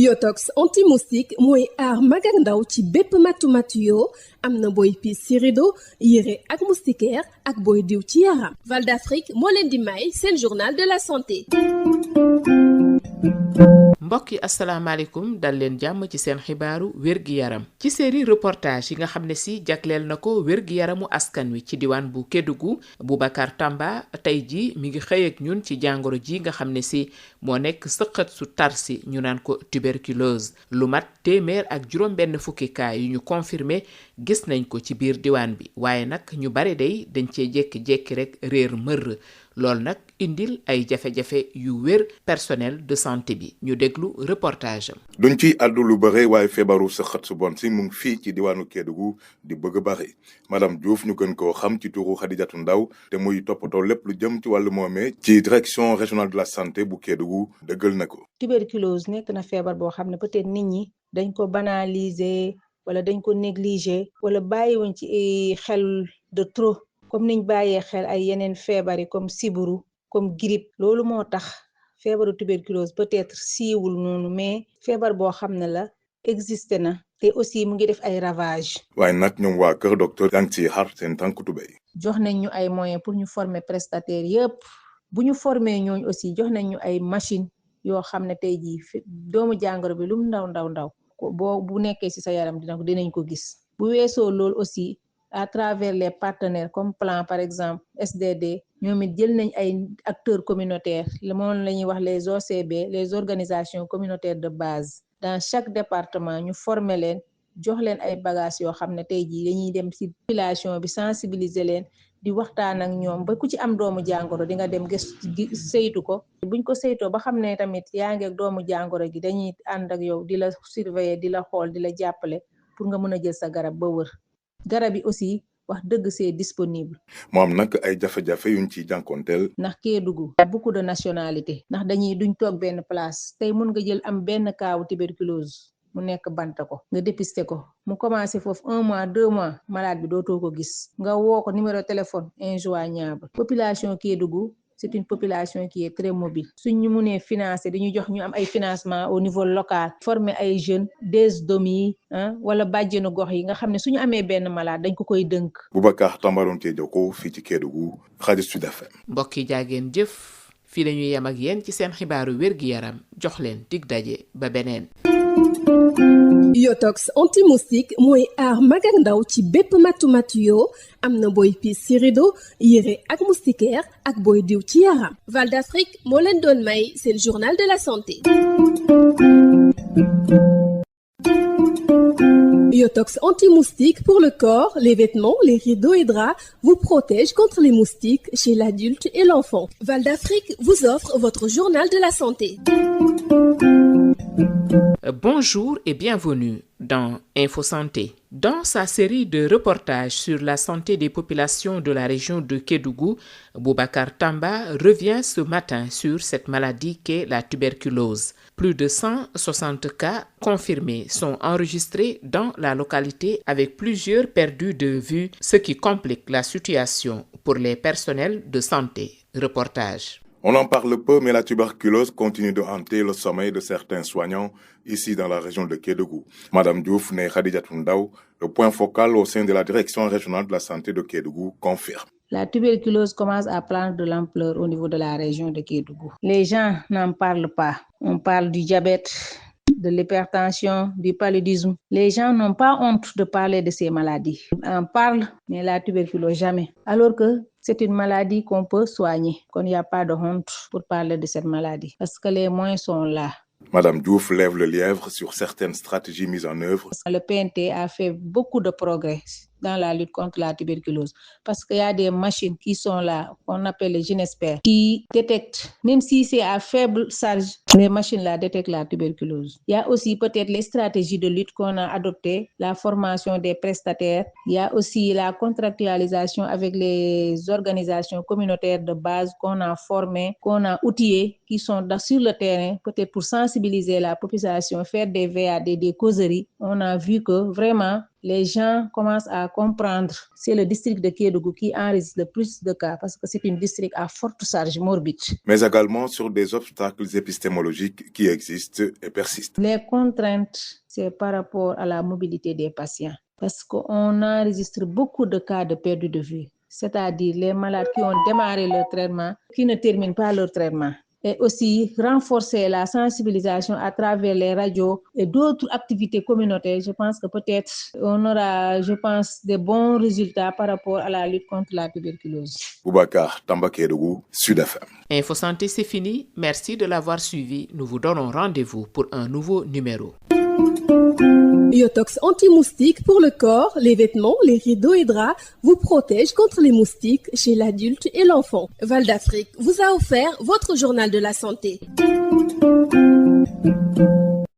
Yotox anti-moustique mooy aar mag ak ndaw ci bépp matu-matu yoo am na booy piis ci rido yére ak moustiquaire ak booy diw ci yaram. Val d'Afrique moo leen di may seen journal de la santé. mbokk yi asalaamaaleykum dal leen jàmm ci seen xibaaru wér-gi-yaram ci série reportage yi nga xam ne si jagleel na ko wér-gi-yaramu askan wi ci diwaan bu Kédougou Boubacar Tamba tey ji mi ngi xëy ak ñun ci jàngoro ji nga xam ne si moo nekk sëqët su tarsi ñu naan ko tuberculose lu mat téeméer ak juróom benn fukki cas yu ñu confirmé gis nañ ko ci biir diwaan bi waaye nag ñu bare day dañ cee jékki-jékki rek réer mër loolu nag indil ay jafe-jafe yu wér personnel de santé bi ñu déglu reportage am. duñ ci àddu lu bëre waaye feebaru sëqët su bon si mu ngi fii ci diwaanu Kédougou di bëgg a bëri madame Diouf ñu gën koo xam ci turu Khadijatou Ndaw te muy toppatoo lépp lu jëm ci wàllu moomee ci direction régionale de la santé bu Kédougou dëggal na ko. tuberculose nekk na feebar boo xam ne peut-être nit ñi dañ ko banaliser wala dañ ko négliger wala bàyyiwuñ ci xel de trop. comme niñ bàyyee xel ay yeneen feebar yi comme siburu comme grippe loolu moo tax feebaru tuberculose peut-être siiwul noonu mais feebar boo xam ne la existé na te aussi mu ngi def ay ravage waaye nag ñoom waa kër docteur yaa ngi ciy xar seen tànk tubéy. jox nañ ñu ay moyens pour ñu former prestataires yëpp bu ñu former ñooñu aussi jox nañ ñu ay machine yoo xam ne tey jii doomu jàngoro bi lu mu ndaw bu nekkee ci sa yaram dinañ ko gis bu weesoo loolu aussi à travers les partenaires comme plan par exemple SDD ñoom it jël nañ ay acteurs communautaires moom la ñuy wax les OCB les organisations communautaires de base dans chaque département ñu former leen jox leen ay bagages yoo xam ne tey jii dañuy dem ci population bi sensibiliser leen di waxtaan ak ñoom ba ku ci am doomu jàngoro di nga dem gëstu saytu ko buñ ko saytoo ba xam ne tamit yaa ngi ak doomu jàngoro gi dañuy ànd ak yow di la surveiller di la xool di la jàppale pour nga mën a jël sa garab ba wër garab yi aussi wax dëgg c'est disponible. moom nag ay jafe-jafe yuñ ciy jànkoonteel. ndax Kédougou beaucoup de nationalité ndax duñ toog benn place tey mun nga jël am benn kaawu tuberculose mu nekk banta ko nga dépister ko mu commencé foofu 1 mois 2 mois malade bi dootoo ko gis nga woo ko numéro téléphone injoignable. population Kédougou c'est une population qui est très mobile suñ ñu mënee financer dañu jox ñu am ay financement au niveau local former ay jeunes des domi wala bàjjenu gox yi nga xam ne suñu amee benn malade dañ ko koy dënk. Boubacar Tambaroon cee jokko fii ci Kédougou rajo Sud FM. mbokk yi jaageen jëf fii lañuy yem ak yéen ci seen xibaaru wér-gi-yaram jox leen dig daje ba beneen. Yotox anti-moustique mooy aar mag ak ndaw ci bépp matu-matu yoo am na booy piis ci rido yére ak moustiquaire ak booy diw ci yaram. Val d'Afrique moo leen doon may seen journal de la santé. Yotox anti-moustique pour le corps, les vêtements, les rideaux et draps vous protège contre les moustiques chez l'adulte et l'enfant. Val d'Afrique vous offre votre journal de la santé. Bonjour et bienvenue dans Info Santé. Dans sa série de reportages sur la santé des populations de la région de Kédougou, Boubacar Tamba revient ce matin sur cette maladie qu'est la tuberculose. Plus de 160 cas confirmés sont enregistrés dans la localité avec plusieurs perdus de vue, ce qui complique la situation pour les personnels de santé. Reportage. On en parle peu, mais la tuberculose continue de hanter le sommeil de certains soignants ici dans la région de Kédougou. Madame Diouf né Khadijatou Ndaw, le point focal au sein de la direction régionale de la santé de Kédougou, confirme. La tuberculose commence à prendre de l'ampleur au niveau de la région de Kédougou. Les gens n'en parlent pas. On parle du diabète, de l'hypertension, du paludisme. Les gens n'ont pas honte de parler de ces maladies. On en parle, mais la tuberculose jamais. Alors que c'est une maladie qu'on peut soigner, qu'on n'y a pas de honte pour parler de cette maladie, parce que les moyens sont là. Madame Diouf lève le lièvre sur certaines stratégies mises en œuvre. Le PNT a fait beaucoup de progrès dans la lutte contre la tuberculose parce qu'il y a des machines qui sont là, qu'on appelle les gynesperts, qui détectent, même si c'est à faible charge, les machines-là détectent la tuberculose. Il y a aussi peut-être les stratégies de lutte qu'on a adoptées, la formation des prestataires. Il y a aussi la contractualisation avec les organisations communautaires de base qu'on a formées, qu'on a outillées, qui sont sur le terrain, peut-être pour sensibiliser la population, faire des VAD, des causeries. On a vu que vraiment, les gens commencent à comprendre. C'est le district de Kédougou qui enregistre le plus de cas parce que c'est un district à forte charge morbide. Mais également sur des obstacles épistémologiques qui existent et persistent. Les contraintes, c'est par rapport à la mobilité des patients parce qu'on enregistre beaucoup de cas de perte de vue, c'est-à-dire les malades qui ont démarré leur traitement, qui ne terminent pas leur traitement. Et aussi renforcer la sensibilisation à travers les radios et d'autres activités communautaires. Je pense que peut-être on aura, des bons résultats par rapport à la lutte contre la tuberculose. Boubacar Tamba Kédougou, Sud FM. Info Santé, c'est fini. Merci de l'avoir suivi. Nous vous donnons rendez-vous pour un nouveau numéro. Yotox anti-moustique pour le corps, les vêtements, les rideaux et draps vous protège contre les moustiques chez l'adulte et l'enfant. Val d'Afrique vous a offert votre journal de la santé.